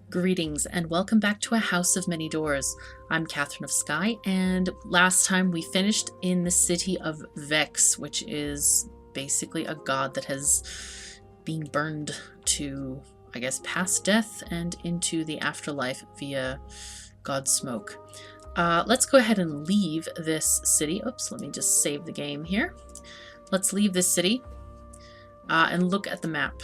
Greetings and welcome back to A House of Many Doors. I'm KatherineOfSky, and last time we finished in the city of Vex, which is basically a god that has been burned to, I guess, past death and into the afterlife via god smoke. Let's go ahead and leave this city. Oops, let me just save the game here. Let's leave this city and look at the map.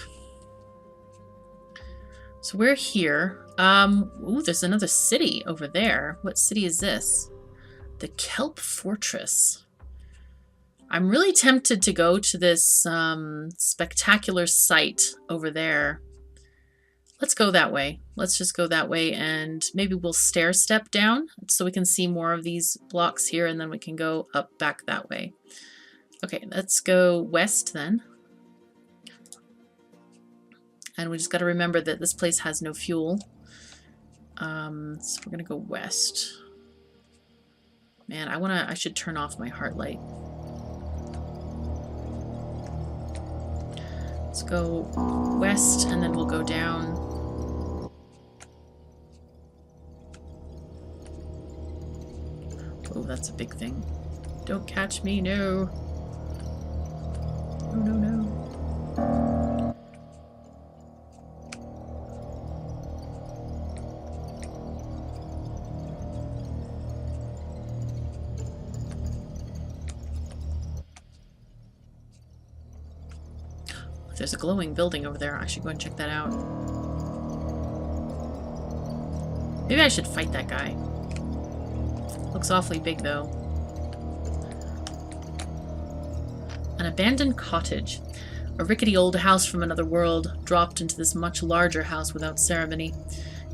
So we're here. Ooh, there's another city over there. What city is this? The Kelp Fortress. I'm really tempted to go to this spectacular site over there. Let's go that way. Let's just go that way, and maybe we'll stair step down so we can see more of these blocks here, and then we can go up back that way. Okay, let's go west then. And we just got to remember that this place has no fuel. So we're going to go west. Man, I should turn off my heart light. Let's go west and then we'll go down. Oh, that's a big thing. Don't catch me, no. No, no, no. There's a glowing building over there. I should go and check that out. Maybe I should fight that guy. Looks awfully big, though. An abandoned cottage. A rickety old house from another world, dropped into this much larger house without ceremony.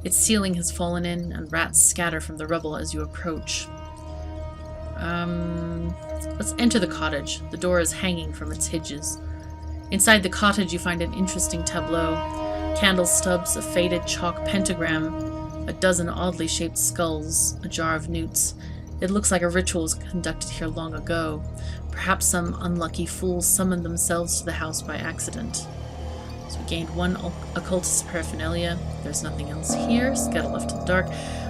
Its ceiling has fallen in, and rats scatter from the rubble as you approach. Let's enter the cottage. The door is hanging from its hinges. Inside the cottage, you find an interesting tableau. Candle stubs, a faded chalk pentagram, a dozen oddly shaped skulls, a jar of newts. It looks like a ritual was conducted here long ago. Perhaps some unlucky fools summoned themselves to the house by accident. So we gained one occultist paraphernalia. There's nothing else here. Scuttle left in the dark.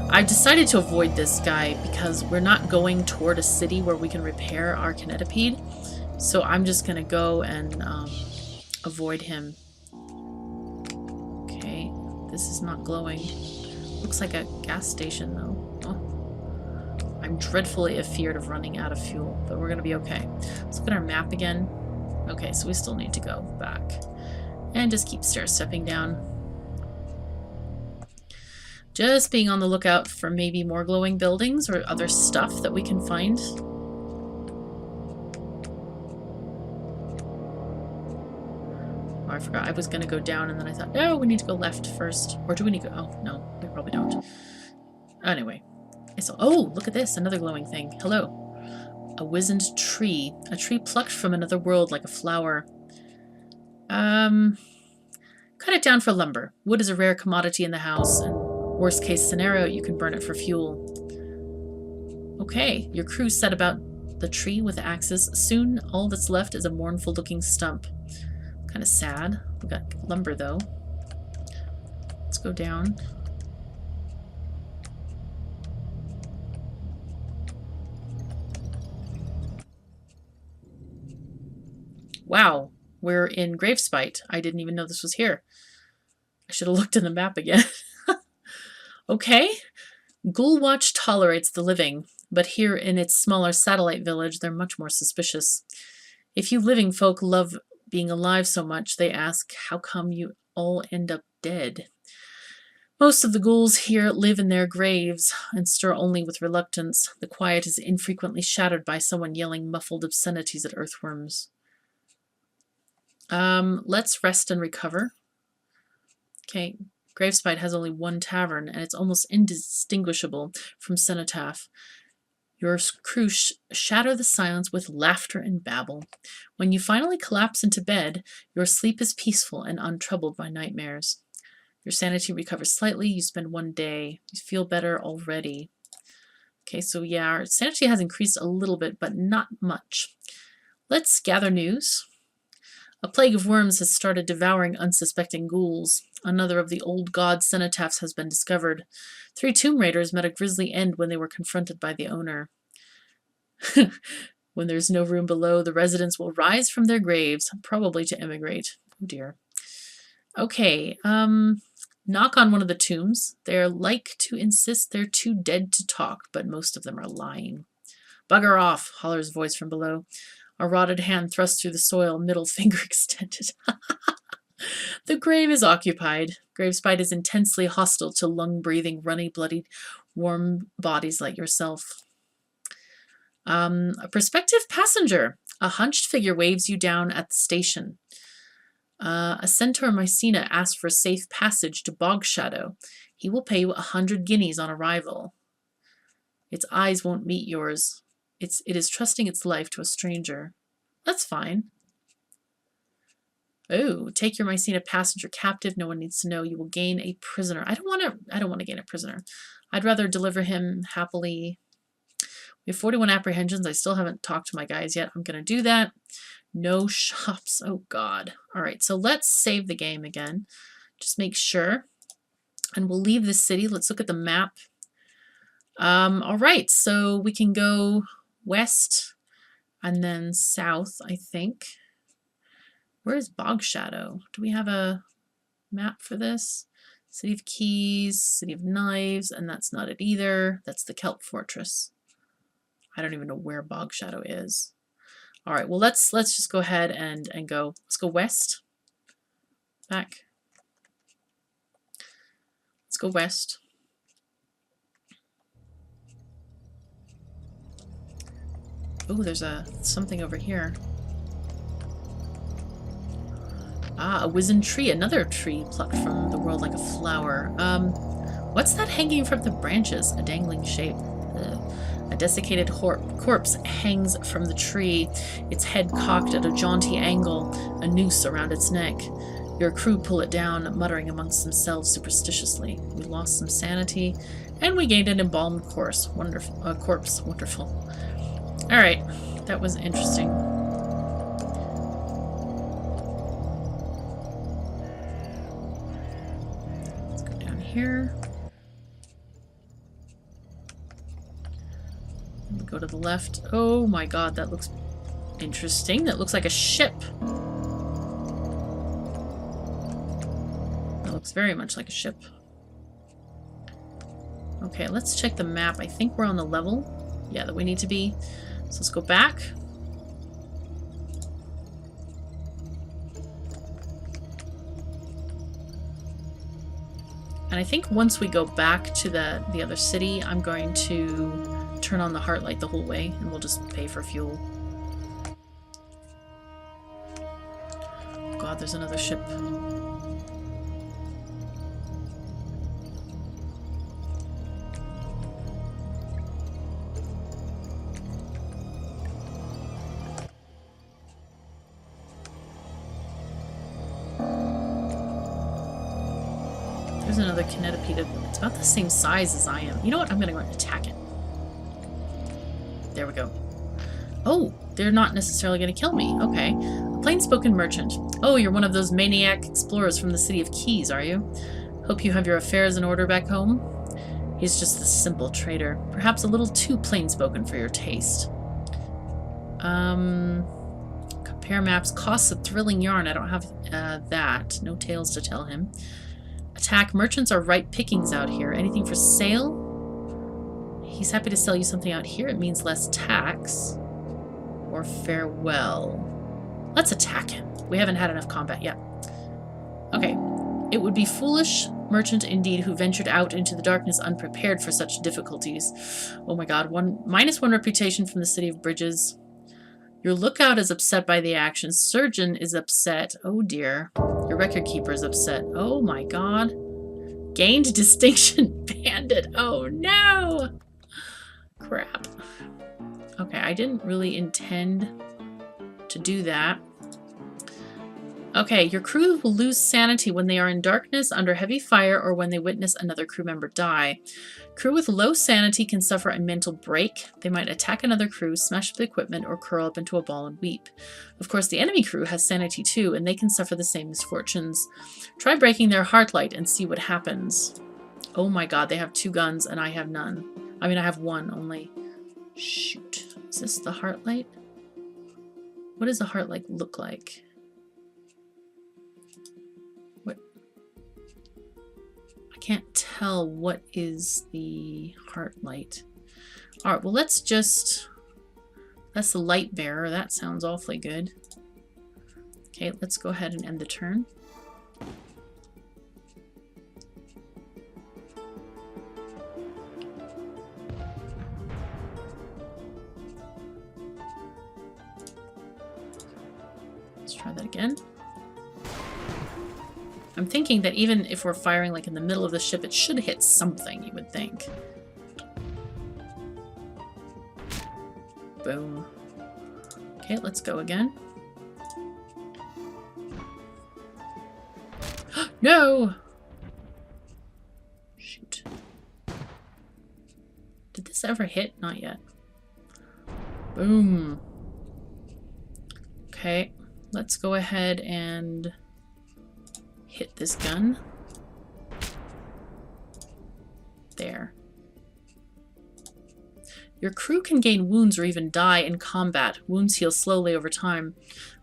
I've decided to avoid this guy because we're not going toward a city where we can repair our kinetipede. So I'm just going to go and avoid him. Okay, this is not glowing. Looks like a gas station, though. Oh. I'm dreadfully afeared of running out of fuel, but we're going to be okay. Let's look at our map again. Okay, so we still need to go back. And just keep stair-stepping down. Just being on the lookout for maybe more glowing buildings or other stuff that we can find. I forgot I was going to go down, and then I thought, no, we need to go left first. Or do we need to go? Oh, no, we probably don't. Anyway. Oh, look at this. Another glowing thing. Hello. A wizened tree. A tree plucked from another world like a flower. Cut it down for lumber. Wood is a rare commodity in the house, and worst case scenario, you can burn it for fuel. Okay, your crew set about the tree with axes. Soon, all that's left is a mournful looking stump. Kind of sad. We got lumber though. Let's go down. Wow, we're in Gravespite. I didn't even know this was here. I should have looked in the map again. Okay. Ghoulwatch tolerates the living, but here in its smaller satellite village, they're much more suspicious. If you living folk love being alive so much, they ask, how come you all end up dead? Most of the ghouls here live in their graves and stir only with reluctance. The quiet is infrequently shattered by someone yelling muffled obscenities at earthworms. Let's rest and recover. Okay, Gravespite has only one tavern, and it's almost indistinguishable from Cenotaph. Your crew shatter the silence with laughter and babble. When you finally collapse into bed, your sleep is peaceful and untroubled by nightmares. Your sanity recovers slightly. You spend one day. You feel better already. Okay, so yeah, our sanity has increased a little bit, but not much. Let's gather news. A plague of worms has started devouring unsuspecting ghouls. Another of the old god cenotaphs has been discovered. 3 tomb raiders met a grisly end when they were confronted by the owner. When there's no room below, the residents will rise from their graves, probably to emigrate. Oh dear. Okay, knock on one of the tombs. They're like to insist they're too dead to talk, but most of them are lying. Bugger off, hollers voice from below. A rotted hand thrust through the soil, middle finger extended. The grave is occupied. Gravespite is intensely hostile to lung-breathing, runny-bloodied, warm bodies like yourself. A prospective passenger. A hunched figure waves you down at the station. A centaur Mycena asks for safe passage to Bog Shadow. He will pay you 100 guineas on arrival. Its eyes won't meet yours. It is trusting its life to a stranger. That's fine. Oh, take your Mycena passenger captive. No one needs to know. You will gain a prisoner. I don't want to gain a prisoner. I'd rather deliver him happily. We have 41 apprehensions. I still haven't talked to my guys yet. I'm going to do that. No shops. Oh, God. All right, so let's save the game again. Just make sure. And we'll leave this city. Let's look at the map. All right, so we can go west and then south, I think. Where is Bog Shadow? Do we have a map for this? City of Keys, City of Knives, and that's not it either. That's the Kelp Fortress. I don't even know where Bog Shadow is. All right, well, let's just go ahead and go. Let's go west. Back. Let's go west. Oh, there's something over here. Ah, a wizened tree. Another tree plucked from the world like a flower. What's that hanging from the branches? A dangling shape. A desiccated corpse hangs from the tree, its head cocked at a jaunty angle, a noose around its neck. Your crew pull it down, muttering amongst themselves superstitiously. We lost some sanity, and we gained an embalmed corpse. Wonderful. Alright, that was interesting. Let's go down here. And we go to the left. Oh my god, that looks interesting. That looks like a ship. That looks very much like a ship. Okay, let's check the map. I think we're on the level, yeah, that we need to be. So let's go back. And I think once we go back to the other city, I'm going to turn on the heart light the whole way, and we'll just pay for fuel. God, there's another ship. There's another kinetopede. It's about the same size as I am. You know what? I'm going to go and attack it. There we go. Oh, they're not necessarily going to kill me. Okay. A plain-spoken merchant. Oh, you're one of those maniac explorers from the City of Keys, are you? Hope you have your affairs in order back home. He's just a simple trader. Perhaps a little too plain-spoken for your taste. Compare maps. Costs a thrilling yarn. I don't have that. No tales to tell him. Attack. Merchants are ripe pickings out here. Anything for sale? He's happy to sell you something out here. It means less tax. Or farewell. Let's attack him. We haven't had enough combat yet. Okay. It would be foolish merchant indeed who ventured out into the darkness unprepared for such difficulties. Oh my god. -1 reputation from the City of Bridges. Your lookout is upset by the action. Surgeon is upset. Oh dear. Your record keeper is upset. Oh my god. Gained distinction. Bandit. Oh no. Crap. Okay, I didn't really intend to do that. Okay, your crew will lose sanity when they are in darkness, under heavy fire, or when they witness another crew member die. Crew with low sanity can suffer a mental break. They might attack another crew, smash up the equipment, or curl up into a ball and weep. Of course, the enemy crew has sanity too, and they can suffer the same misfortunes. Try breaking their heartlight and see what happens. Oh my god, they have 2 guns and I have none. I mean, I have 1 only. Shoot. Is this the heartlight? What does the heartlight look like? Can't tell what is the heart light. Alright, well let's just... That's the light bearer. That sounds awfully good. Okay, let's go ahead and end the turn. Let's try that again. I'm thinking that even if we're firing like in the middle of the ship, it should hit something, you would think. Boom. Okay, let's go again. No! Shoot. Did this ever hit? Not yet. Boom. Okay, let's go ahead and hit this gun. There. Your crew can gain wounds or even die in combat. Wounds heal slowly over time.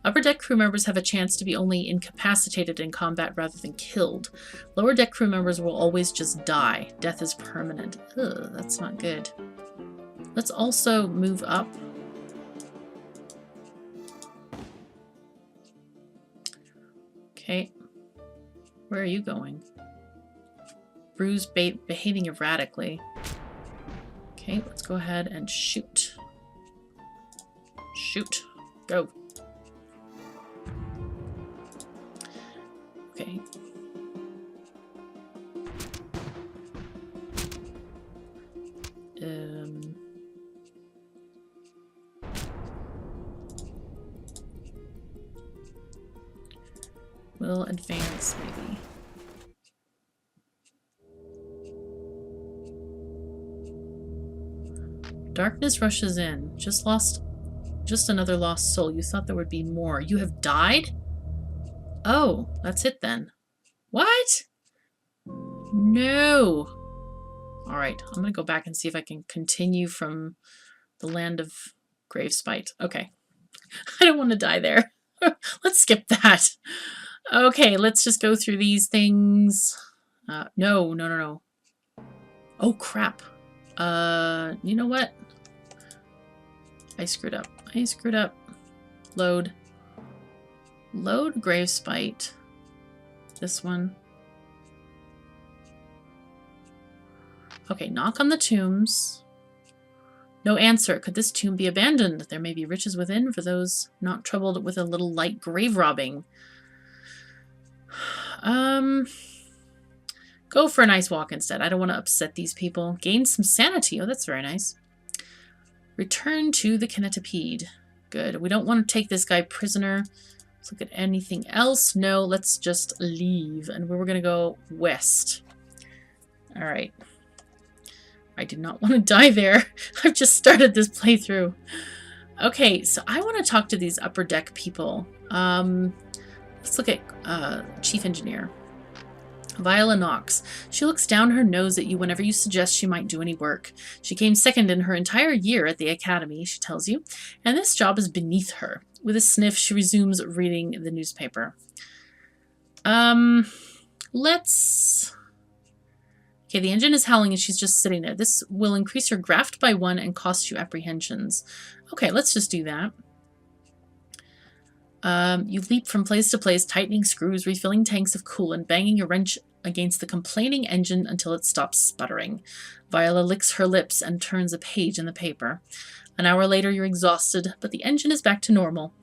Upper deck crew members have a chance to be only incapacitated in combat rather than killed. Lower deck crew members will always just die. Death is permanent. Ugh, that's not good. Let's also move up. Okay. Where are you going? Bruce behaving erratically. Okay, let's go ahead and shoot. Shoot. Go. Okay. We'll advance, maybe. Darkness rushes in. Just another lost soul. You thought there would be more. You have died? Oh, that's it then. What? No. Alright, I'm gonna go back and see if I can continue from the land of Gravespite. Okay. I don't want to die there. Let's skip that. Okay, let's just go through these things. No. Oh, crap. You know what? I screwed up. Load. Load Gravespite. This one. Okay, knock on the tombs. No answer. Could this tomb be abandoned? There may be riches within for those not troubled with a little light grave robbing. Go for a nice walk instead. I don't want to upset these people. Gain some sanity. Oh, that's very nice. Return to the kinetipede. Good. We don't want to take this guy prisoner. Let's look at anything else. No, let's just leave. And we're going to go west. Alright. I did not want to die there. I've just started this playthrough. Okay, so I want to talk to these upper deck people. Let's look at Chief Engineer. Viola Knox. She looks down her nose at you whenever you suggest she might do any work. She came second in her entire year at the academy, she tells you, and this job is beneath her. With a sniff, she resumes reading the newspaper. Let's... Okay, the engine is howling and she's just sitting there. This will increase your graft by 1 and cost you apprehensions. Okay, let's just do that. You leap from place to place, tightening screws, refilling tanks of coolant, banging a wrench against the complaining engine until it stops sputtering. Viola licks her lips and turns a page in the paper. An hour later, you're exhausted, but the engine is back to normal.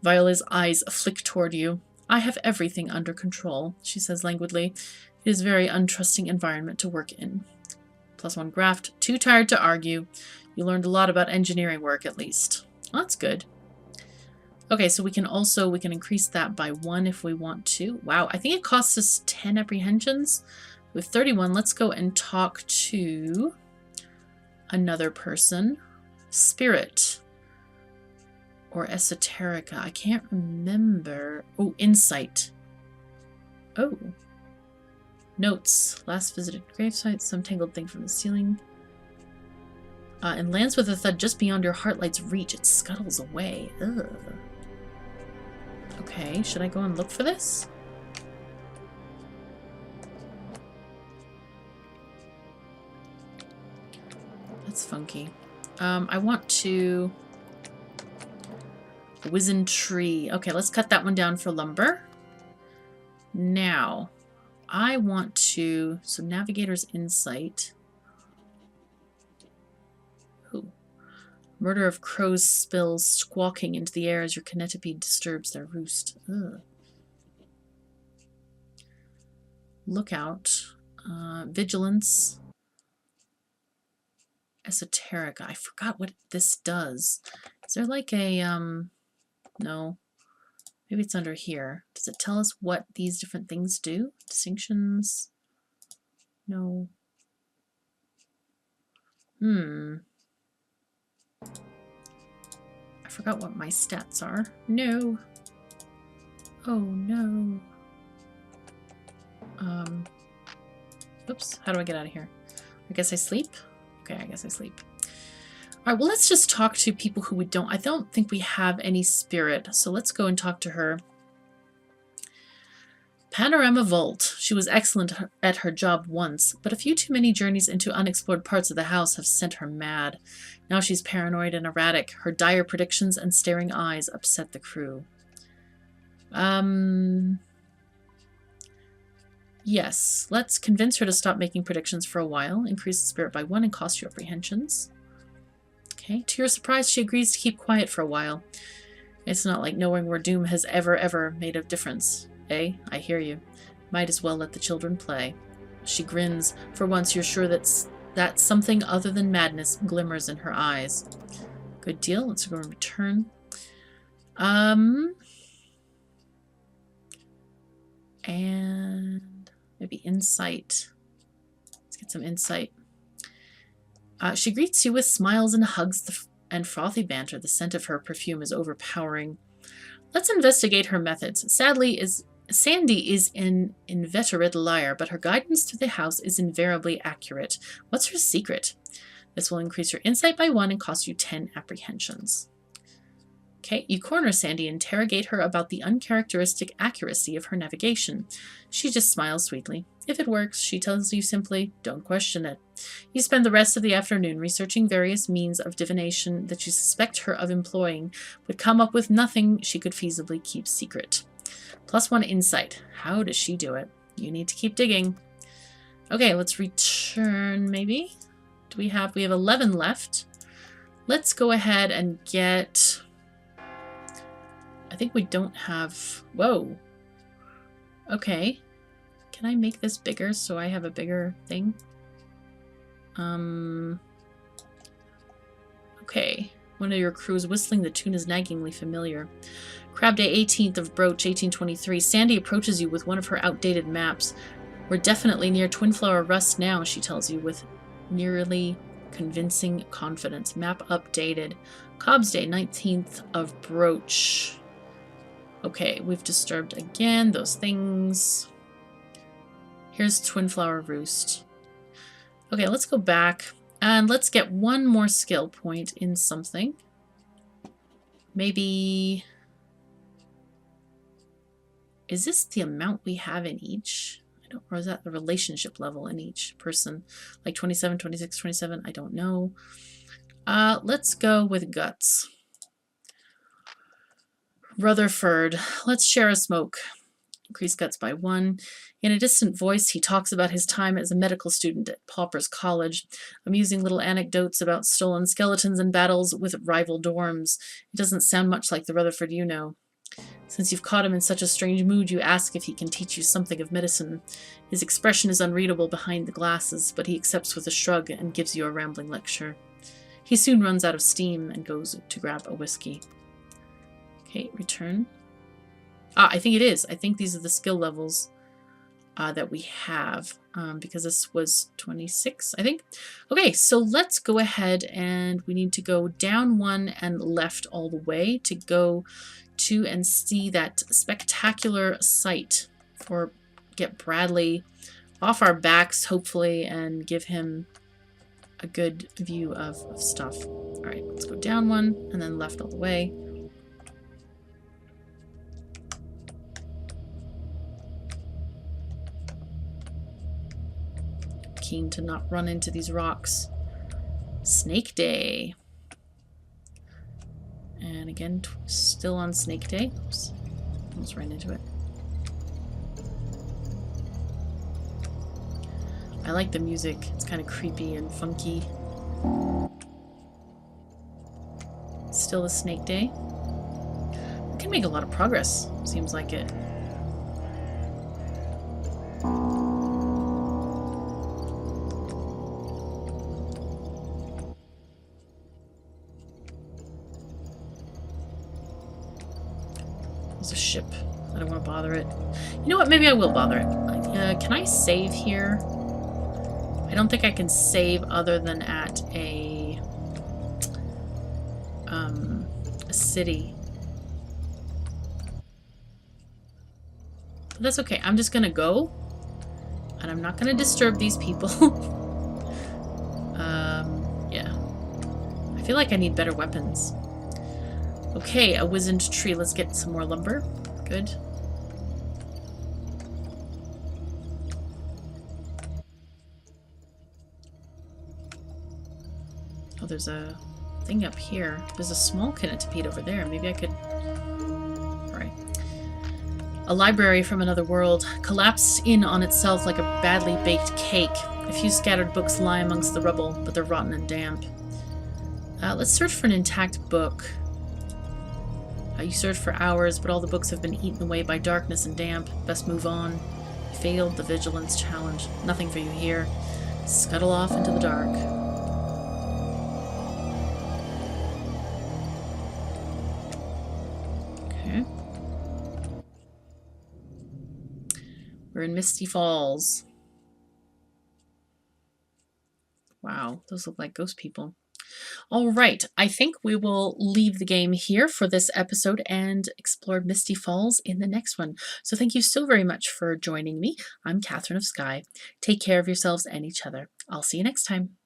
Viola's eyes flick toward you. I have everything under control, she says languidly. It is a very untrusting environment to work in. +1 graft. Too tired to argue. You learned a lot about engineering work, at least. Well, that's good. Okay, so we can increase that by 1 if we want to. Wow, I think it costs us 10 apprehensions. With 31, let's go and talk to another person. Spirit. Or esoterica. I can't remember. Oh, insight. Oh. Notes. Last visited gravesite. Some tangled thing from the ceiling. And lands with a thud just beyond your heartlight's reach. It scuttles away. Ugh. Okay, should I go and look for this? That's funky. I want to... Wizened tree. Okay, let's cut that one down for lumber. Now, I want to... So, Navigator's Insight. Ooh. Murder of crows spills squawking into the air as your kinetipede disturbs their roost. Ugh. Lookout. Vigilance. Esoterica. I forgot what this does. Is there like a... No. Maybe it's under here. Does it tell us what these different things do? Distinctions? No. I forgot what my stats are. No. Oh, no. Oops. How do I get out of here? I guess I sleep? Okay, I guess I sleep. All right, well, let's just talk to people who we don't... I don't think we have any spirit, so let's go and talk to her. Panorama Vault. She was excellent at her job once, but a few too many journeys into unexplored parts of the house have sent her mad. Now she's paranoid and erratic. Her dire predictions and staring eyes upset the crew. Yes, let's convince her to stop making predictions for a while, increase the spirit by 1 and cost you apprehensions. Okay, to your surprise, she agrees to keep quiet for a while. It's not like knowing where doom has ever made a difference. Eh? I hear you. Might as well let the children play. She grins. For once, you're sure that something other than madness glimmers in her eyes. Good deal. Let's go and return. And maybe insight. Let's get some insight. She greets you with smiles and hugs and frothy banter. The scent of her perfume is overpowering. Let's investigate her methods. Sandy is an inveterate liar, but her guidance through the house is invariably accurate. What's her secret? This will increase your insight by 1 and cost you 10 apprehensions. Okay, you corner Sandy and interrogate her about the uncharacteristic accuracy of her navigation. She just smiles sweetly. If it works, she tells you simply, don't question it. You spend the rest of the afternoon researching various means of divination that you suspect her of employing, but come up with nothing she could feasibly keep secret. Plus 1 insight. How does she do it? You need to keep digging. Okay, let's return, maybe? We have 11 left. Let's go ahead and get... I think we don't have... Whoa. Okay. Can I make this bigger so I have a bigger thing? Okay. One of your crew is whistling. The tune is naggingly familiar. Crab Day 18th of Broach, 1823. Sandy approaches you with one of her outdated maps. We're definitely near Twinflower Rust now, she tells you with nearly convincing confidence. Map updated. Cobb's Day 19th of Broach. Okay, we've disturbed again those things. Here's Twinflower Roost. Okay, let's go back and let's get one more skill point in something. Maybe... Is this the amount we have in each? Or is that the relationship level in each person? Like 27, 26, 27? I don't know. Let's go with Guts. Rutherford. Let's share a smoke. Increase Guts by 1. In a distant voice, he talks about his time as a medical student at Pauper's College, amusing little anecdotes about stolen skeletons and battles with rival dorms. It doesn't sound much like the Rutherford you know. Since you've caught him in such a strange mood, you ask if he can teach you something of medicine. His expression is unreadable behind the glasses, but he accepts with a shrug and gives you a rambling lecture. He soon runs out of steam and goes to grab a whiskey. Okay, return. I think it is. I think these are the skill levels that we have, because this was 26, I think. Okay, so let's go ahead and we need to go down 1 and left all the way to go to and see that spectacular sight, or get Bradley off our backs, hopefully, and give him a good view of stuff. All right, let's go down 1 and then left all the way. Keen to not run into these rocks. Snake Day. And again, still on Snake Day. Oops, almost ran into it. I like the music. It's kind of creepy and funky. Still a Snake Day. We can make a lot of progress. Seems like it. There's a ship. I don't want to bother it. You know what? Maybe I will bother it. Can I save here? I don't think I can save other than at a city. But that's okay. I'm just gonna go, and I'm not gonna disturb these people. Yeah. I feel like I need better weapons. Okay, a wizened tree. Let's get some more lumber. Good. Oh, there's a thing up here. There's a small centipede over there. Maybe I could... Alright. A library from another world, collapsed in on itself like a badly baked cake. A few scattered books lie amongst the rubble, but they're rotten and damp. Let's search for an intact book. You search for hours, but all the books have been eaten away by darkness and damp. Best move on. You failed the vigilance challenge. Nothing for you here. Scuttle off into the dark. Okay. We're in Misty Falls. Wow, those look like ghost people. All right, I think we will leave the game here for this episode and explore Misty Falls in the next one. So thank you so very much for joining me. I'm KatherineOfSky. Take care of yourselves and each other. I'll see you next time.